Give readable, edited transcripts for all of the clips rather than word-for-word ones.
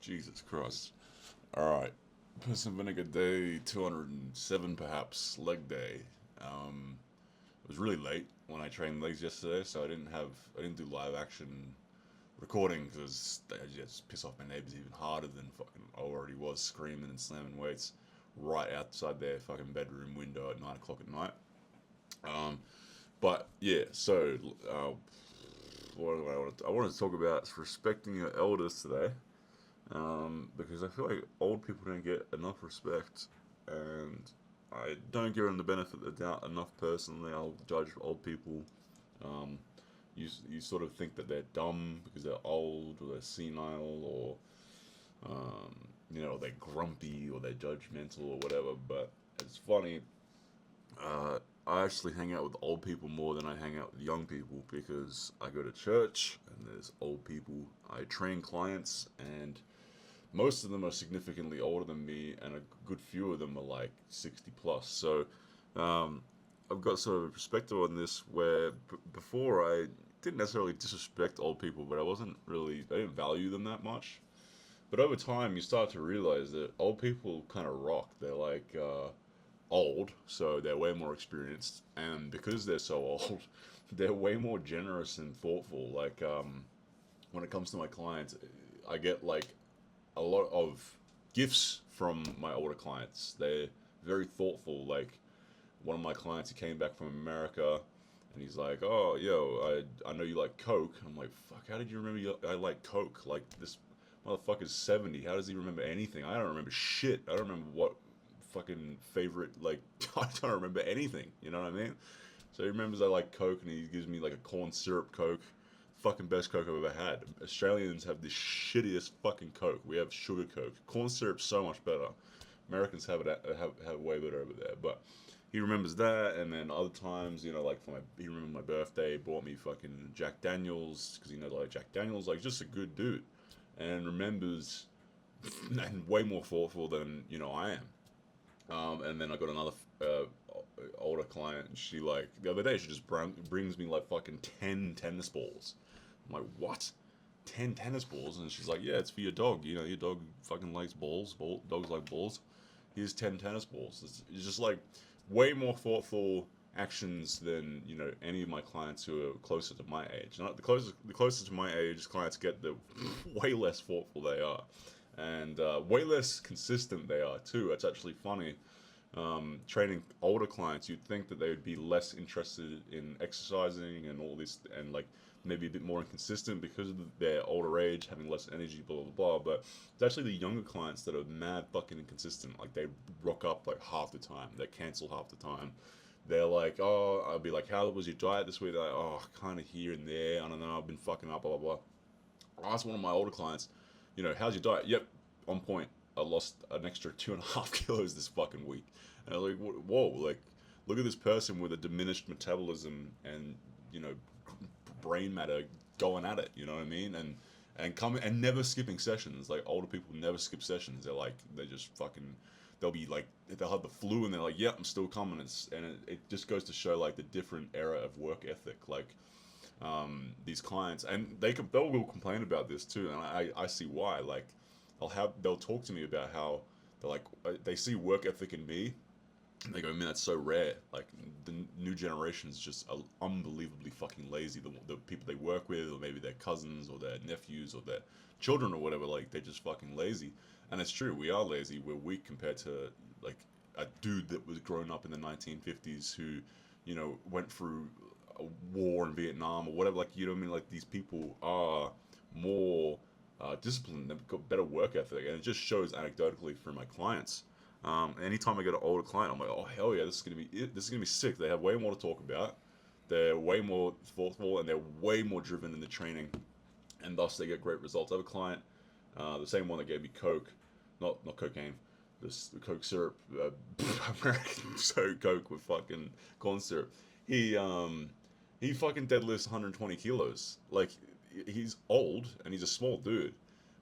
Jesus Christ. Alright. Piss and Vinegar Day 207, perhaps. Leg day. It was really late when I trained legs yesterday, so I didn't do live action recording because I just piss off my neighbors even harder than fucking I already was screaming and slamming weights right outside their fucking bedroom window at 9 o'clock at night. Um, but yeah, so what do I want to? I want to talk about respecting your elders today, because I feel like old people don't get enough respect, and I don't give them the benefit of the doubt enough personally. I'll judge old people. Um, you sort of think that they're dumb because they're old or they're senile or they're grumpy or they're judgmental or whatever. But it's funny. I actually hang out with old people more than I hang out with young people because I go to church and there's old people. I train clients and most of them are significantly older than me, and a good few of them are like 60 plus. So um, I've got sort of a perspective on this where before I didn't necessarily disrespect old people, but I didn't value them that much. But over time, you start to realize that old people kind of rock. They're like old, so they're way more experienced, and because they're so old, they're way more generous and thoughtful. Like when it comes to my clients, I get like a lot of gifts from my older clients. They're very thoughtful. Like one of my clients, he came back from America, and he's like, "Oh, yo, I know you like Coke." I'm like, "Fuck, how did you remember I like Coke? Like this motherfucker's 70. How does he remember anything? I don't remember shit. I don't remember what fucking favorite like I don't remember anything. You know what I mean?" So he remembers I like Coke, and he gives me like a corn syrup Coke. Fucking best Coke I've ever had. Australians have the shittiest fucking Coke. We have sugar Coke. Corn syrup's so much better. Americans have way better over there. But he remembers that, and then other times, like he remembered my birthday, bought me fucking Jack Daniels because he knows I like Jack Daniels. Like just a good dude, and remembers and way more thoughtful than I am. And then I got another older client, and she like the other day she just brings me like fucking 10 tennis balls. I'm like, what? 10 tennis balls? And she's like, yeah, it's for your dog. Your dog fucking likes balls. Dogs like balls. Here's 10 tennis balls. It's just like way more thoughtful actions than any of my clients who are closer to my age. Not the closest to my age clients get, the way less thoughtful they are, and way less consistent they are too. It's actually funny. Training older clients, you'd think that they would be less interested in exercising and all this, and like maybe a bit more inconsistent because of their older age, having less energy, blah blah blah. But it's actually the younger clients that are mad fucking inconsistent. Like they rock up like half the time, they cancel half the time. They're like, oh, I'll be like, how was your diet this week? They're like, oh, kind of here and there. I don't know. I've been fucking up, blah blah blah. I asked one of my older clients, how's your diet? Yep, on point. I lost an extra 2.5 kilos this fucking week. And I was like, whoa, like, look at this person with a diminished metabolism and, you know, brain matter going at it, you know what I mean? And coming and never skipping sessions. Like, older people never skip sessions. They just fucking, they'll be like, they'll have the flu and they're like, yep, I'm still coming. It just goes to show, like, the different era of work ethic. Like, these clients, and they will complain about this too, and I see why. Like they'll talk to me about how they're like they see work ethic in me, and they go, man, that's so rare. Like the new generation's just unbelievably fucking lazy. The people they work with, or maybe their cousins or their nephews or their children or whatever, like they're just fucking lazy. And it's true, we are lazy. We're weak compared to like a dude that was grown up in the 1950s who went through a war in Vietnam or whatever. Like, you know what I mean? Like, these people are more disciplined. They've got better work ethic, and it just shows anecdotally through my clients. Anytime I get an older client, I'm like, oh hell yeah, this is gonna be it. This is gonna be sick. They have way more to talk about. They're way more thoughtful, and they're way more driven in the training, and thus they get great results. I have a client, the same one that gave me coke, not cocaine, the coke syrup, American so coke with fucking corn syrup. He um he fucking deadlifts 120 kilos. Like he's old and he's a small dude,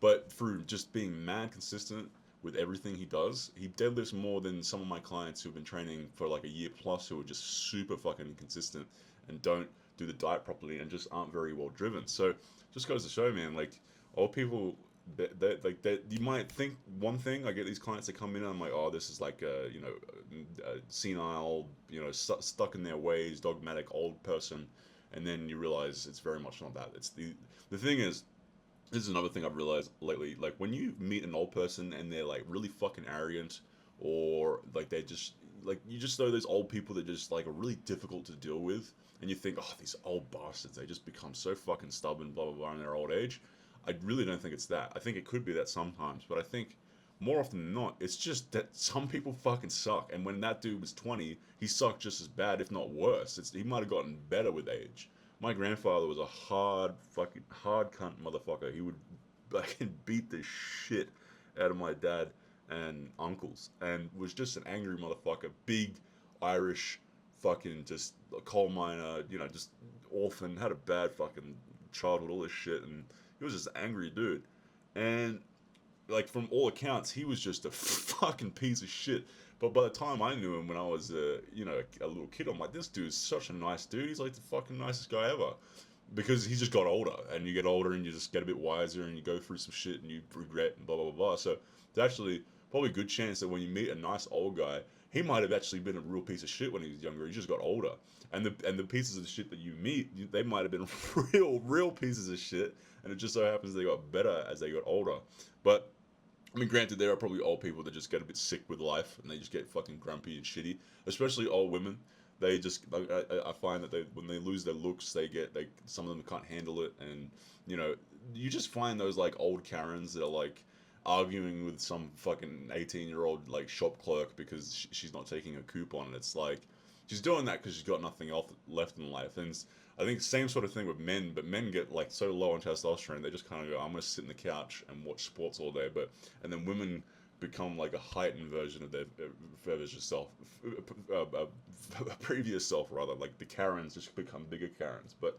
but through just being mad consistent with everything he does, he deadlifts more than some of my clients who've been training for like a year plus, who are just super fucking inconsistent and don't do the diet properly and just aren't very well driven. So just goes to show, man, like old people, That you might think one thing. I get these clients that come in and I'm like, oh, this is like a senile, stuck in their ways, dogmatic old person, and then you realize it's very much not that. It's the thing is, this is another thing I've realized lately. Like when you meet an old person and they're like really fucking arrogant, or like they just like you just know those old people that just like are really difficult to deal with, and you think, oh, these old bastards, they just become so fucking stubborn, blah blah blah, in their old age. I really don't think it's that. I think it could be that sometimes, but I think more often than not, it's just that some people fucking suck. And when that dude was 20, he sucked just as bad, if not worse. He might have gotten better with age. My grandfather was a hard cunt motherfucker. He would fucking beat the shit out of my dad and uncles, and was just an angry motherfucker. Big Irish, fucking just a coal miner, just orphan, had a bad fucking childhood, all this shit, and he was just an angry dude. And like from all accounts, he was just a fucking piece of shit. But by the time I knew him when I was, a little kid, I'm like, this dude's such a nice dude. He's like the fucking nicest guy ever. Because he just got older, and you get older, and you just get a bit wiser, and you go through some shit, and you regret, and blah blah blah blah. So it's actually probably a good chance that when you meet a nice old guy, he might have actually been a real piece of shit when he was younger. He just got older, and the pieces of shit that you meet, they might have been real pieces of shit, and it just so happens they got better as they got older. But I mean, granted, there are probably old people that just get a bit sick with life and they just get fucking grumpy and shitty. Especially old women. They just, like, I find that when they lose their looks, some of them can't handle it, and you know, you just find those like old Karens that are like arguing with some fucking 18-year-old like shop clerk because she's not taking a coupon, and it's like she's doing that because she's got nothing else left in life. And I think same sort of thing with men, but men get like so low on testosterone they just kind of go, I'm gonna sit in the couch and watch sports all day. But and then women become like a heightened version of their version self, previous self rather. Like the Karens just become bigger Karens. But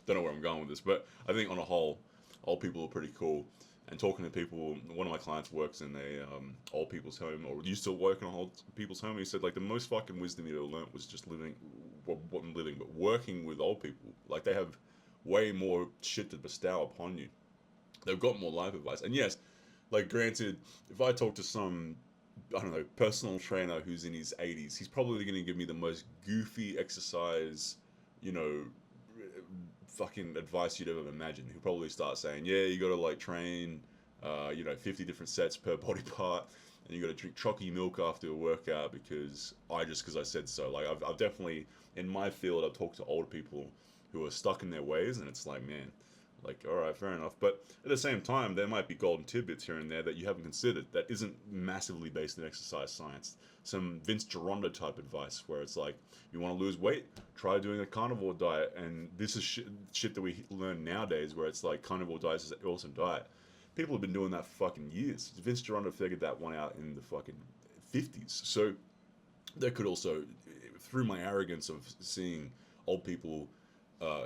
don't know where I'm going with this. But I think on a whole, old people are pretty cool. And talking to people, one of my clients works in a old people's home, or used to work in a old people's home. And he said like the most fucking wisdom he ever learnt was just living, well, not living, but working with old people. Like they have way more shit to bestow upon you. They've got more life advice. And yes, like granted, if I talk to some, I don't know, personal trainer who's in his 80s, he's probably going to give me the most goofy exercise, you know, fucking advice you'd ever imagine. He'll probably start saying, yeah, you got to like train, 50 different sets per body part, and you got to drink chalky milk after a workout because I said so. Like I've definitely in my field I've talked to older people who are stuck in their ways, and it's like, man, like, all right, fair enough. But at the same time, there might be golden tidbits here and there that you haven't considered that isn't massively based in exercise science. Some Vince Gironda type advice where it's like, you want to lose weight, try doing a carnivore diet. And this is shit that we learn nowadays where it's like carnivore diet is an awesome diet. People have been doing that for fucking years. Vince Gironda figured that one out in the fucking 50s. So there could also, through my arrogance of seeing old people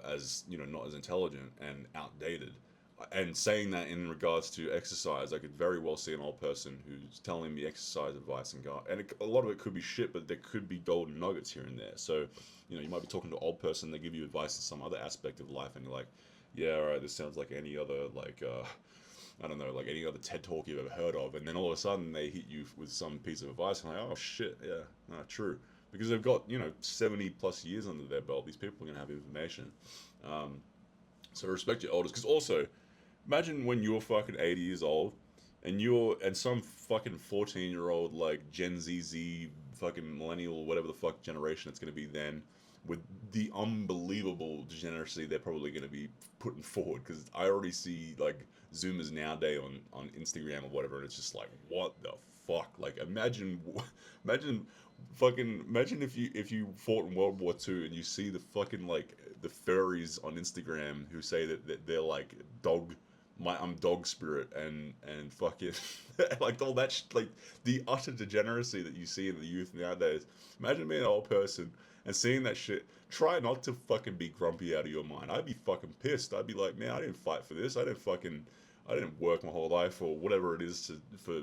as not as intelligent and outdated, and saying that in regards to exercise, I could very well see an old person who's telling me exercise advice and go, and a lot of it could be shit, but there could be golden nuggets here and there. So you might be talking to an old person, they give you advice in some other aspect of life, and you're like, yeah, all right, this sounds like any other like I don't know, like any other TED talk you've ever heard of, and then all of a sudden they hit you with some piece of advice, and like, oh shit, yeah, no, true, because they've got 70 plus years under their belt. These people are gonna have information, so respect your elders. Because also, imagine when you're fucking 80 years old, and some fucking 14-year-old like Gen Z fucking millennial, whatever the fuck generation it's gonna be then, with the unbelievable degeneracy they're probably going to be putting forward. Because I already see like Zoomers nowadays on Instagram or whatever, and it's just like, what the fuck? Like imagine if you fought in World War II and you see the fucking like the furries on Instagram who say that they're like I'm dog spirit and fucking like all that like the utter degeneracy that you see in the youth nowadays. Imagine being an old person and seeing that shit. Try not to fucking be grumpy out of your mind. I'd be fucking pissed. I'd be like, man, I didn't fight for this. I didn't work my whole life or whatever it is for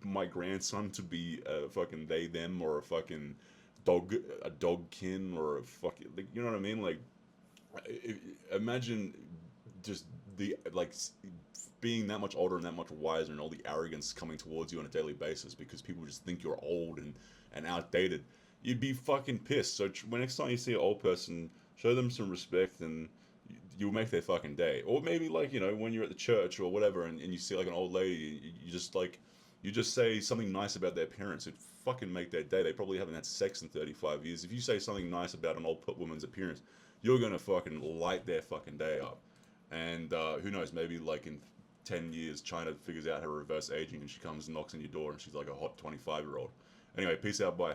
my grandson to be a fucking they them or a dog kin or a fucking like, you know what I mean? Like, imagine just the like being that much older and that much wiser and all the arrogance coming towards you on a daily basis because people just think you're old and outdated, you'd be fucking pissed. So when next time you see an old person, show them some respect and you'll make their fucking day. Or maybe like, when you're at the church or whatever and you see like an old lady, you just say something nice about their appearance. It fucking make their day. They probably haven't had sex in 35 years. If you say something nice about an old woman's appearance, you're gonna fucking light their fucking day up. And who knows, maybe like in 10 years, China figures out her reverse aging and she comes and knocks on your door and she's like a hot 25-year-old. Anyway, peace out, bye.